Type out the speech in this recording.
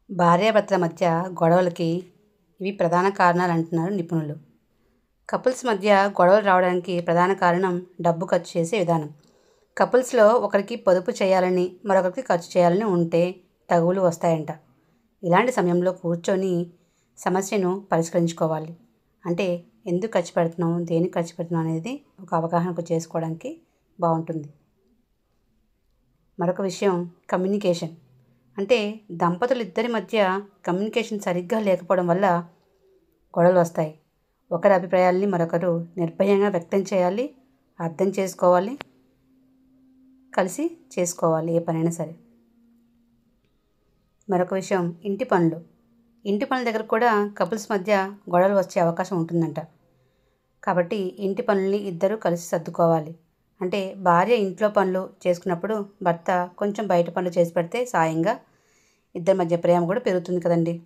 భార్యాభర్తల మధ్య గొడవలకి ఇవి ప్రధాన కారణాలు అంటున్నారు నిపుణులు. కపుల్స్ మధ్య గొడవలు రావడానికి ప్రధాన కారణం డబ్బు ఖర్చు చేసే విధానం. కపుల్స్లో ఒకరికి పొదుపు చేయాలని మరొకరికి ఖర్చు చేయాలని ఉంటే తగువులు వస్తాయంట. ఇలాంటి సమయంలో కూర్చొని సమస్యను పరిష్కరించుకోవాలి. అంటే ఎందుకు ఖర్చు పెడుతున్నాం, దేనికి ఖర్చు పెడుతున్నాం అనేది ఒక అవగాహనకు చేసుకోవడానికి బాగుంటుంది. మరొక విషయం కమ్యూనికేషన్. అంటే దంపతులు ఇద్దరి మధ్య కమ్యూనికేషన్ సరిగ్గా లేకపోవడం వల్ల గొడవలు వస్తాయి. ఒకరి అభిప్రాయాల్ని మరొకరు నిర్భయంగా వ్యక్తం చేయాలి, అర్థం చేసుకోవాలి, కలిసి చేసుకోవాలి ఏ పనైనా సరే. మరొక విషయం ఇంటి పనులు. ఇంటి పనుల దగ్గర కూడా కపుల్స్ మధ్య గొడవలు వచ్చే అవకాశం ఉంటుందంట. కాబట్టి ఇంటి పనుల్ని ఇద్దరూ కలిసి సర్దుకోవాలి. అంటే భార్య ఇంట్లో పనులు చేసుకున్నప్పుడు భర్త కొంచెం బయట పనులు చేసి పెడితే సాయంగా ఇద్దరి మధ్య ప్రేమ కూడా పెరుగుతుంది కదండి.